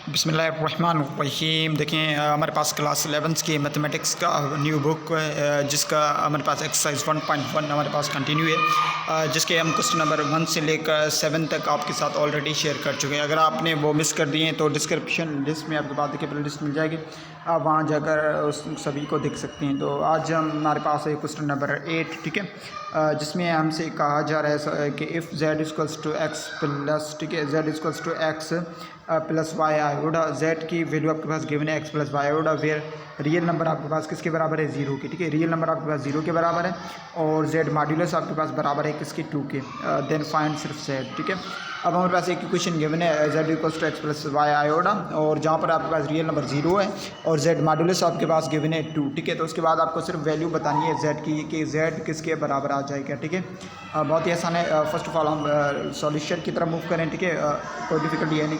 बिस्मिल्लाहिर्रहमानिर्रहीम। देखें हमारे पास क्लास 11 की मैथमेटिक्स का न्यू बुक है, जिसका हमारे पास एक्सरसाइज 1.1 हमारे पास कंटिन्यू है, जिसके हम क्वेश्चन नंबर 1 से लेकर 7 तक आपके साथ ऑलरेडी शेयर कर चुके हैं। अगर आपने वो मिस कर दिए हैं तो डिस्क्रिप्शन लिस्ट में आपके पास देखिए प्ले लिस्ट मिल जाएगी, आप वहाँ जाकर उस सभी को देख सकते हैं। तो आज हमारे पास है क्वेश्चन नंबर 8, ठीक है, जिसमें हमसे कहा जा रहा है कि if z equals to x plus, ठीक है, z equals to x plus y iota, z की वैल्यू आपके पास गिवन है x plus y iota, where real number आपके पास किसके बराबर है, 0 के, ठीक है, रियल नंबर आपके पास 0 के बराबर है और z मॉड्यूलस आपके पास बराबर है किसके, 2 के। देन फाइंड सिर्फ z, ठीक है। अब हमारे पास एक इक्वेशन गिवन है z equals to x plus y iota, और जहाँ पर आपके पास रियल नंबर 0 है और z मॉड्यूलस आपके पास गिवन है 2, ठीक है। तो उसके बाद आपको सिर्फ वैल्यू बतानी है z की कि z किसके बराबर आ जाएगा, ठीक है। बहुत ही आसान है। फर्स्ट ऑफ ऑल हम सॉल्यूशन की तरफ मूव करें, ठीक है, कोई डिफिकल्टी है नहीं।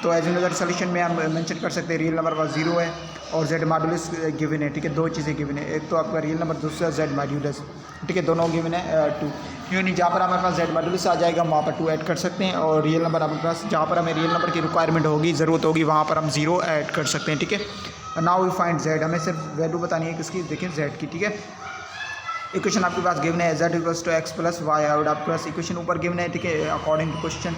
तो एज एन सॉल्यूशन में हम मेंशन कर सकते हैं रियल नंबर पास 0 है और z मॉड्यूलस गिवन है, ठीक है। दो चीज़ें गिवन है, एक तो आपका रियल नंबर, दूसरा z मॉड्यूलस, ठीक है, दोनों गिवन है 2। यानी जहाँ पर हमारे पास z मॉड्यूलस आ जाएगा वहाँ पर 2 ऐड कर सकते हैं, और रियल नंबर हमारे पास जहाँ पर हमें रियल नंबर की रिक्वायरमेंट होगी, ज़रूरत होगी, वहाँ पर हम 0 ऐड कर सकते हैं, ठीक है। नाउ वी फाइंड z, हमें सिर्फ वैल्यू बतानी है किसकी, देखिए z की, ठीक है। इक्वेशन आपके पास गिवन है z equals to x plus y iota, आपके पास इक्वेशन ऊपर गिवन है, ठीक है, अकॉर्डिंग टू क्वेश्चन।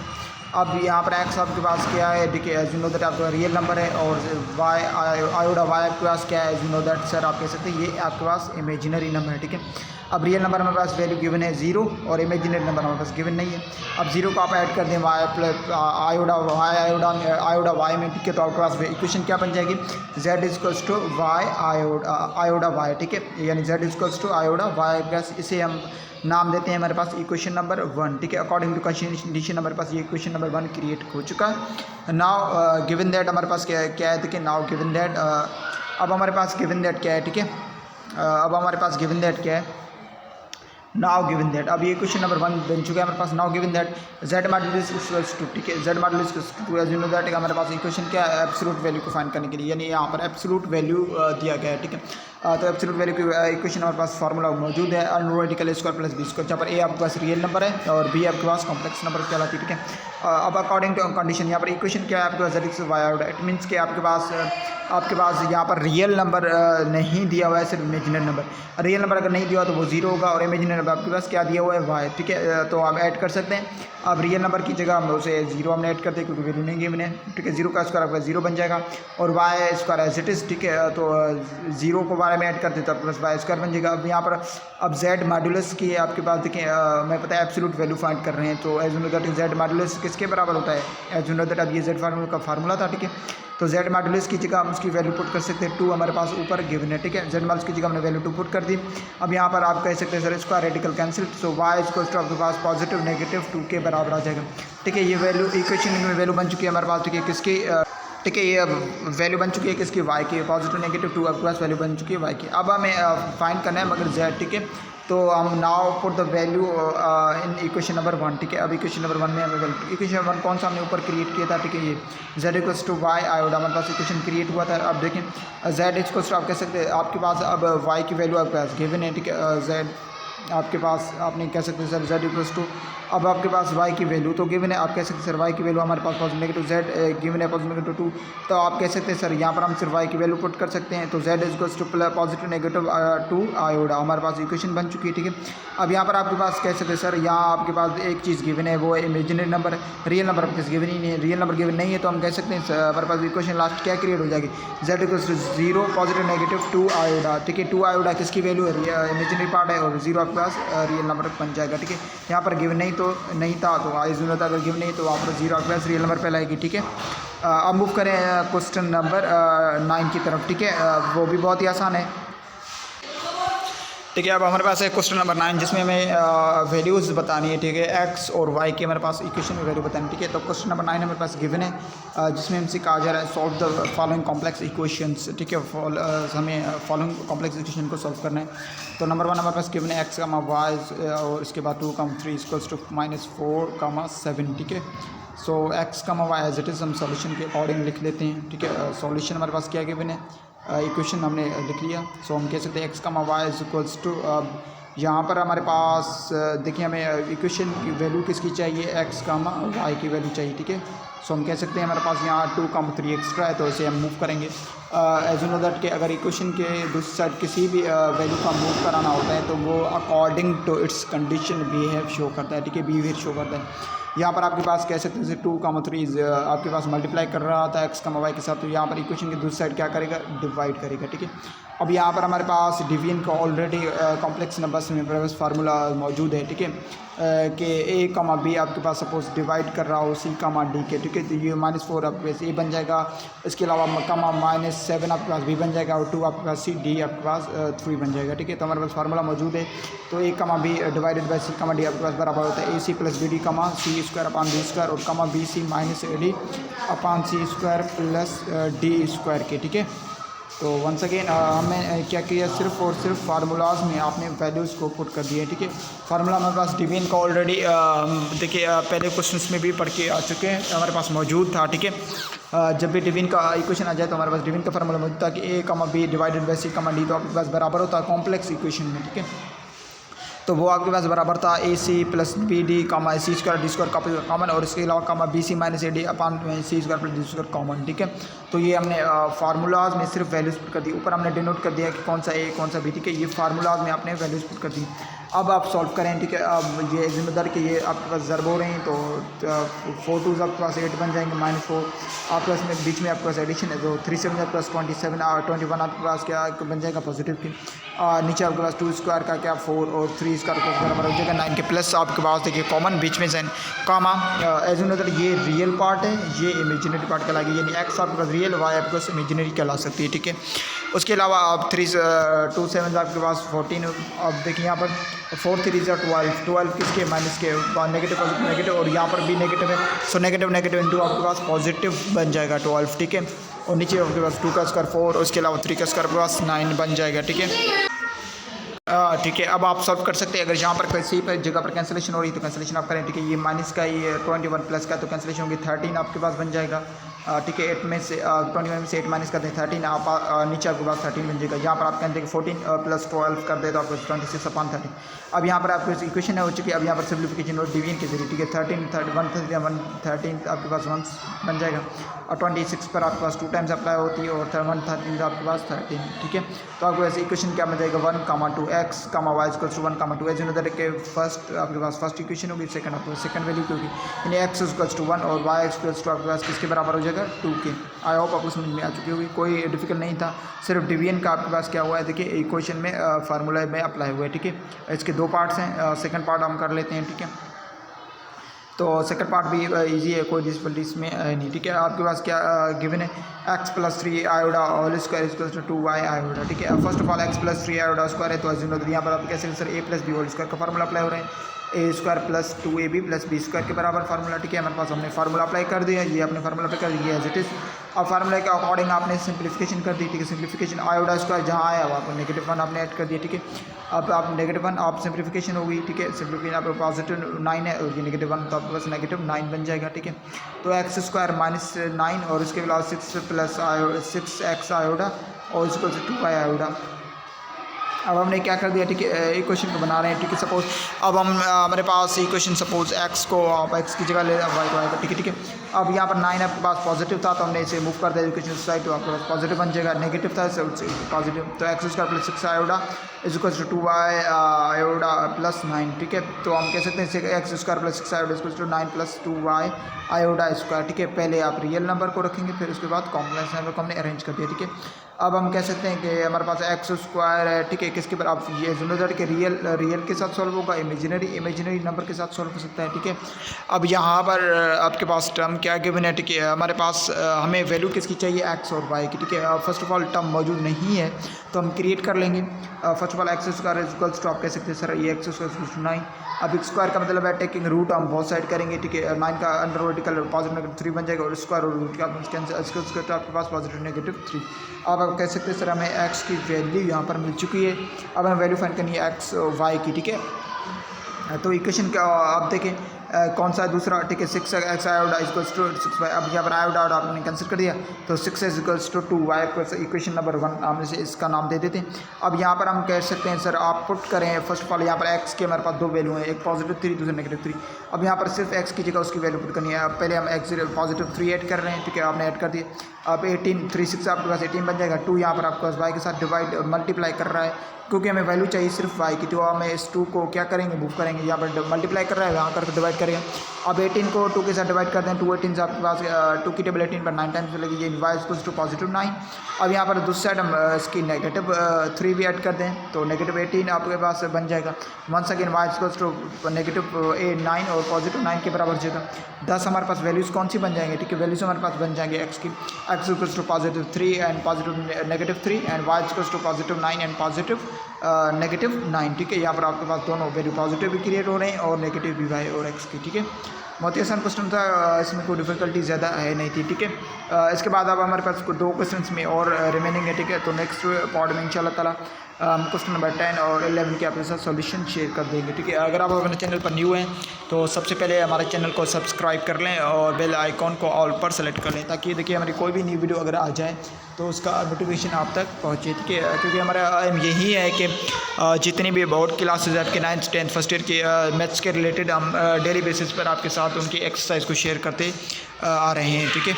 अब यहाँ पर x आपके पास क्या है, ठीक है, एज यू नो दैट आपका रियल नंबर है, और y आयोडा y आपके पास क्या है, as you know that sir आप कह सकते हैं ये आपके पास इमेजिनरी नंबर है, ठीक है। अब रियल नंबर हमारे पास वैल्यू गिवन है 0 और इमेजिनरी नंबर हमारे पास गिवन नहीं है। अब 0 को आप ऐड कर दें y प्लस आयोडा y में, ठीक है, तो आपके पास इक्वेशन क्या बन जाएगी, z equals to y iota y, ठीक है, यानी z equals to iota y plus, इसे हम नाम देते हैं हमारे पास इक्वेशन नंबर 1, ठीक है। अकॉर्डिंग टू कंडीशन हमारे पास ये इक्वेशन नंबर 1 क्रिएट हो चुका है। नाउ गिवन दैट हमारे पास क्या है, देखिए, नाउ गिवन दैट, अब हमारे पास गिवन दैट क्या है, ठीक है, अब हमारे पास गिवन दैट क्या है, नाउ गिवन दैट, अब ये क्वेश्चन नंबर 1 बन चुका है हमारे पास। Now given that z modulus equals to, ठीक है, z modulus equals to, as you know that हमारे पास इक्वेशन क्या है, एब्सोल्यूट वैल्यू को फाइंड करने के लिए, यानी यहाँ पर एब्सोल्यूट वैल्यू दिया गया है, ठीक है। तो एब्सोल्यूट वैल्यू की इक्वेशन हमारे पास फार्मूला मौजूद है, अनरियल स्क्वायर प्लस बी स्क्वायर, जहाँ पर a आपके पास रियल नंबर है और b आपके पास कॉम्प्लेक्स नंबर कहलाती है, ठीक है। अब अकॉर्डिंग टू कंडीशन यहाँ पर इक्वेशन क्या है आपके पास, z equals y iota, it means कि आपके पास यहाँ पर रियल नंबर नहीं दिया हुआ है, सिर्फ इमेजिनरी नंबर। रियल नंबर अगर नहीं दिया हुआ तो वो 0 होगा, और इमेजिनरी नंबर आपके पास क्या दिया हुआ है, y, ठीक है। तो आप ऐड कर सकते हैं। अब रियल नंबर की जगह हम उसे 0 हमने ऐड कर दिया क्योंकि वैल्यू नहीं गिवन है, ठीक है। 0 का स्क्वायर आपका 0 बन जाएगा और y square as it is, ठीक है। तो 0 को y में ऐड कर देते तो प्लस y स्क्वायर बन जाएगा। अब यहाँ पर अब z मॉड्यूलस की आपके पास देखिए, मैं पता है एब्सोल्यूट वैल्यू फाइंड कर रहे हैं, तो as you know that z modulus किसके बराबर होता है, एज यू नो दैट अब ये z फार्मूला का फार्मूला था, ठीक है। तो z मॉड्यूलस की जगह हम उसकी वैल्यू पुट कर सकते हैं 2, हमारे पास ऊपर गिवन है, ठीक है। z मॉड्यूलस की जगह हमने वैल्यू 2 पुट कर दी। अब यहाँ पर आप कह सकते हैं सर इसका radical cancel, so y equals to आपके पास पॉजिटिव नेगेटिव 2 के बराबर आ जाएगा, ठीक है। ये वैल्यू इक्वेशन में वैल्यू बन चुकी है हमारे पास, ठीक है, किसकी, ठीक है, ये वैल्यू बन चुकी है किसकी, y की, पॉजिटिव नेगेटिव 2 आपके पास वैल्यू बन चुकी है y की। अब हमें फाइंड करना है मगर z, ठीक है। तो हम now put the value in equation number 1, ठीक है। अब इक्वेशन नंबर 1 में हमें इक्वेशन नंबर 1 कौन सा हमने ऊपर क्रिएट किया था, ठीक है, ये z इक्वल्स टू y आयोडा हमारे पास इक्वेशन क्रिएट हुआ था। अब देखें z इक्वल्स टू आप कह सकते हैं आपके पास अब y की वैल्यू आपके पास गिवन है, ठीक है। z आपके पास आपने कह सकते हैं सर z इक्वल्स टू, अब आपके पास y की वैल्यू तो गिवन है, आप कह सकते हैं सर y की वैल्यू हमारे पास पॉजिटिव नेगेटिव z गिवन है पॉजिटिव नेगेटिव 2, तो आप कह सकते हैं सर यहाँ पर हम सिर्फ y की वैल्यू पुट कर सकते हैं। तो z equals to positive negative 2 iota हमारे पास इक्वेशन बन चुकी है, ठीक है। अब यहाँ पर आपके पास कह सकते हैं सर यहाँ आपके पास एक चीज़ गिवन है, वो इमेजिनरी नंबर है, रियल नंबर आपके पास गिवन ही नहीं है, रियल नंबर गिवन नहीं है, तो हम कह सकते हैं हमारे पास इक्वेशन लास्ट क्या क्रिएट हो जाएगी, z equals to 0 positive negative 2 iota, ठीक है। 2 आयोडा किसकी वैल्यू है, इमेजिनरी पार्ट है, और 0 आपके पास रियल नंबर बन जाएगा, ठीक है। यहाँ पर गिवन नहीं था तो आज ज़रूरत अगर गिवन नहीं तो वहाँ पर 0 आपके पास रियल नंबर पहले आएगी, ठीक है। अब मूव करें क्वेश्चन नंबर 9 की तरफ, ठीक है, वो भी बहुत ही आसान है, ठीक है। अब हमारे पास है क्वेश्चन नंबर 9 जिसमें हमें वैल्यूज़ बतानी है, ठीक है, x और y की हमारे पास इक्वेशन में वैल्यू बतानी है, ठीक है। तो क्वेश्चन नंबर 9 हमारे पास गिवन है, जिसमें हमसे कहा जा रहा है solve the following complex equations, ठीक है। हमें फॉलोइंग कॉम्प्लेक्स इक्वेशन को सॉल्व करना है। तो नंबर 1 हमारे पास गिवन है x, y और इसके बाद 2, 3 इक्वल्स टू -4, 7, ठीक है। So x, y as it is हम सॉल्यूशन के अकॉर्डिंग लिख लेते हैं, ठीक है। सॉल्यूशन हमारे पास क्या गिवन है, इक्वेशन हमने लिख लिया। सो हम कह सकते हैं x, y इक्वल्स टू यहाँ पर हमारे पास देखिए हमें इक्वेशन की वैल्यू किसकी चाहिए, एक्स कामा वाई की वैल्यू चाहिए, ठीक है। सो हम कह सकते हैं हमारे पास यहाँ 2, 3 एक्स्ट्रा है, तो इसे हम मूव करेंगे। एज यू नो दैट कि अगर इक्वेशन के दूसरी साइड किसी भी वैल्यू का मूव कराना होता है तो वो according to its condition behave show करता है, ठीक है, बिहेवियर शो करता है। यहाँ पर आपके पास कह सकते हैं जैसे 2, 3 आपके पास मल्टीप्लाई कर रहा था एक्स वाई के साथ, तो यहाँ पर इक्वेशन की दूसरी साइड क्या करेगा, डिवाइड करेगा, ठीक है। अब यहाँ पर हमारे पास डिवीजन का ऑलरेडी कॉम्प्लेक्स नंबर्स में फार्मूला मौजूद है, ठीक है, कि ए कमा बी आपके पास सपोज डिवाइड कर रहा हो सी कमा डी के, ठीक है, तो ये -4 आपके पास ए बन जाएगा। इसके अलावा कमा -7 आपके पास बी बन जाएगा और 2 आपके पास सी, डी आपके पास 3 बन जाएगा, ठीक है। तो हमारे पास फार्मूला मौजूद है, तो ए कमा बी डिवाइडेड बाई सी कमा डी आपके पास बराबर होता है A C plus B D comma C square upon B square और comma B C minus A D upon C square plus D square के, ठीक है। तो वंस अगेन हमने क्या किया, सिर्फ और सिर्फ फार्मूलाज में आपने वैल्यूज़ को पुट कर दिए, ठीक है। फार्मूला हमारे पास डिवीजन का ऑलरेडी देखिए पहले क्वेश्चंस में भी पढ़ के आ चुके हैं, हमारे पास मौजूद था, ठीक है। जब भी डिवीजन का इक्वेशन आ जाए तो हमारे पास डिवीजन का फार्मूला मौजूद था कि ए कमा बी डिवाइडेड बाई सी कमा डी, तो आपके पास बराबर होता है कॉम्प्लेक्स इक्वेशन में, ठीक है। तो वो आपके पास बराबर था a C plus B d comma c square d square common और इसके अलावा comma b C minus A D upon C square plus D square common, ठीक है। तो ये हमने फार्मूलाज में सिर्फ वैल्यूज पुट कर दी, ऊपर हमने डिनोट कर दिया कि कौन सा ए कौन सा बी, ठीक है। ये फार्मूलाज में आपने वैल्यूज पुट कर दी। अब आप सॉल्व करें, ठीक है। अब ये जिम्मेदार कि ये आपके पास ज़रब हो रहे हैं, तो 4 2 आपके पास 8 बन जाएंगे, -4 आपके पास में बीच में आपके पास एडिशन है, तो 3 7 प्लस 27 21 आपके पास क्या बन जाएगा पॉजिटिव की। नीचे आपके पास 2 स्क्वायर का क्या 4 और 3 स्क्वायर का बराबर हो जाएगा 9 के, प्लस आपके पास देखिए कॉमन बीच में sign comma as you know that ये रियल पार्ट है, ये इमेजिनरी पार्ट कहलाएगी, यानी एक्स आपके पास रियल वाई आपके पास इमेजिनरी कहला सकती है, ठीक है। उसके अलावा आप 2 7 आपके पास 14, अब देखिए यहाँ पर 4 3 12 किसके माइनस के नेगेटिव पॉजिटिव नेगेटिव और यहाँ पर भी नेगेटिव है, सो नेगेटिव नेगेटिव इंटू आपके पास पॉजिटिव बन जाएगा 12, ठीक है। और नीचे आपके पास 2 का स्क्वायर 4 और उसके अलावा 3 का स्क्वायर आपके पास 9 बन जाएगा, ठीक है। ठीक है, अब आप सॉल्व कर सकते हैं। अगर यहाँ पर किसी पर जगह पर कैंसिलेशन हो रही है तो कैंसिलेशन आप करें, ठीक है। ये माइनस का, ये 21 प्लस का, तो कैंसिलेशन होगी 13 आपके पास बन जाएगा, ठीक है। 8 में से 21 में से 8 माइनस करते हैं 13, आप नीचे आपके पास 13 बन जाएगा। यहाँ पर आप कहते हैं कि 14 प्लस 12 कर दे तो आपको 26 अपान 13। अब यहाँ पर आपको इक्वेशन हो चुकी है, अब यहाँ पर सिम्प्लीफिकेशन और डिवीजन के जरिए, ठीक है। 13 13 आपके पास 1 बन जाएगा और 26 पर आपके पास 2 टाइम्स अप्लाई होती है और 113 आपके पास 13, ठीक है। तो आपको ऐसे इक्वेशन क्या बन जाएगा 1, 2 X Y equals to 1, 2 as you know that के फर्स्ट आपके पास फर्स्ट इक्वेशन होगी, सेकंड आपके पास सेकंड वैल्यू होगी, यानी एक्स इक्वल्स टू 1 और वाई इक्वल्स टू आपके पास किसके बराबर हो जाएगा 2 के। आई होप आपको समझ में आ चुकी होगी, कोई डिफिकल्ट नहीं था, सिर्फ डिवीजन का आपके पास क्या हुआ है देखिए इक्वेशन में फार्मूला में अप्लाई हुआ है, ठीक है। इसके 2 पार्ट्स हैं, सेकंड पार्ट हम कर लेते हैं, ठीक है। तो सेकंड पार्ट भी इजी है, कोई डिफिकल्टी इसमें नहीं, ठीक है। आपके पास क्या गिवन है x plus 3 iota whole square equals to 2y iota, ठीक है। First of all x plus 3 iota square है, तो यहाँ पर आप कैसे sir a plus b whole square का फार्मूला अप्लाई हो रहा है, a square plus 2ab plus B square के बराबर फार्मूला, ठीक है। हमारे पास हमने फार्मूला अप्लाई कर दिया, ये आपने फार्मूला अप्लाई कर दिया एज इट इज़। अब फार्मूला के अकॉर्डिंग आपने सिंप्लीफिकेशन कर दी, ठीक है। सिंप्लीफिकेशन आयोडा स्क्वायर जहाँ आया वो आपको -1 आपने ऐड कर दिया, ठीक है। अब आप -1 आप सिंप्लीफिकेशन होगी, ठीक है। सिंप्लीफिकेशन आपको +9 है और ये -1 तो आपके पास -9 बन जाएगा, ठीक है। तो एक्स स्क्वायर -9 और उसके अलावा 6 प्लस 6x आयोडा और इसको 2y आयोडा। अब हमने क्या कर दिया, ठीक है, इक्वेशन को बना रहे हैं, ठीक है। सपोज अब हम हमारे पास इक्वेशन सपोज x को आप x की जगह ले y को आएगा, ठीक है, ठीक है। अब यहाँ पर 9 आपके पास पॉजिटिव था तो हमने इसे मूव कर दिया इक्वेशन साइड, तो आपके पास पॉजिटिव बन जाएगा, नेगेटिव था पॉजिटिव, तो x square plus 6 iota is equals to 2y iota plus 9, ठीक है। तो हम कह सकते हैं x square plus 6 iota equals to 9 plus 2y iota square, ठीक है। पहले आप रियल नंबर को रखेंगे, फिर उसके बाद कॉम्प्लेक्स नंबर को हमने अरेंज कर दिया, ठीक है। अब हम कह सकते हैं कि हमारे पास एक्स स्क्वायर है, ठीक है, किसके पर आप ये जुनोदर के रियल के साथ सॉल्व होगा, इमेजिनरी नंबर के साथ सॉल्व हो सकता है, ठीक है। अब यहाँ पर आपके पास टर्म क्या गिवन है, ठीक है। हमारे पास हमें वैल्यू किसकी चाहिए एक्स और वाई की, ठीक है। फर्स्ट ऑफ ऑल टर्म मौजूद नहीं है तो हम क्रिएट कर लेंगे। First of all X square equals to आप कह सकते हैं सर ये एक्स स्क्वायर इक्वल्स टू 9। अब एक्स स्क्वायर का मतलब है टेकिंग रूट हम बहुत साइड करेंगे, ठीक है। 9 का अंडर वर्टिकल पॉजिटिव नेगेटिव 3 बन जाएगा और स्क्वायर और रूट का आपके पास पॉजिटिव नेगेटिव 3। अब आप कह सकते हैं सर हमें एक्स की वैल्यू यहाँ पर मिल चुकी है, अब हमें वैल्यू फाइंड करनी है एक्स वाई की, ठीक है। तो इक्वेशन का आप देखें कौन सा दूसरा, ठीक है, 6x आयोडा इक्वल्स टू 6y। अब यहाँ पर आयोडा आपने कैंसिल कर दिया तो 6x equals to 2y equation number 1 हम इसे इसका नाम दे देते हैं। अब यहाँ पर हम कह सकते हैं सर आप पुट करें फर्स्ट ऑफ ऑल यहाँ पर x के हमारे पास दो वैल्यू हैं, एक +3 दूसरा -3। अब यहाँ पर सिर्फ x की जगह उसकी वैल्यू पुट करनी है। अब पहले हम x +3 ऐड कर रहे हैं, ठीक है, आपने ऐड कर दिया। अब 18 3 6 आपके पास 18 बन जाएगा। 2 यहाँ पर आपके पास y के साथ डिवाइड और मल्टीप्लाई कर रहा है क्योंकि हमें वैल्यू चाहिए सिर्फ y की, तो हमें इस 2 को क्या करेंगे, मूव करेंगे, यहाँ पर मल्टीप्लाई कर रहा है यहाँ करके डिवाइड करेंगे। अब 18 को 2 के साथ डिवाइड करते हैं, 2 18 से आपके पास 2 की टेबल 18 पर 9 टाइम्स मिलेगी, ये y इक्वल्स टू +9। अब यहाँ पर दूसरी साइड हम इसकी -3 भी ऐड कर दें तो -18 आपके पास बन जाएगा। Once again y equals to -9 और +9 के बराबर जाएगा। 10 हमारे पास वैल्यूज़ कौन सी बन जाएंगे, ठीक है, वैल्यूज़ हमारे पास बन जाएंगे x की, x equals to +3 and -3 and y equals to +9 and -9, ठीक है। यहाँ पर आपके पास दोनों वैल्यू पॉजिटिव भी क्रिएट हो रहे हैं और नेगेटिव भी y और x की, ठीक है। बहुत ही आसान क्वेश्चन था, इसमें कोई डिफिकल्टी ज़्यादा है नहीं थी, ठीक है। इसके बाद अब हमारे पास 2 क्वेश्चंस में और रिमेनिंग है, ठीक है, तो नेक्स्ट पार्ट में इंशाल्लाह ताला क्वेश्चन नंबर 10 और 11 के आपके साथ सॉल्यूशन शेयर कर देंगे, ठीक है। अगर आप हमारे चैनल पर न्यू हैं तो सबसे पहले हमारे चैनल को सब्सक्राइब कर लें और बेल आइकॉन को ऑल पर सेलेक्ट कर लें ताकि देखिए हमारी कोई भी नई वीडियो अगर आ जाए तो उसका नोटिफिकेशन आप तक पहुँचे, ठीक है। क्योंकि हमारा एम यही है कि जितनी भी बोर्ड क्लासेज आपके 9th 10th फर्स्ट ईयर के मैथ्स के रिलेटेड हम डेली बेसिस पर आपके साथ उनकी एक्सरसाइज को शेयर करते आ रहे हैं, ठीक है।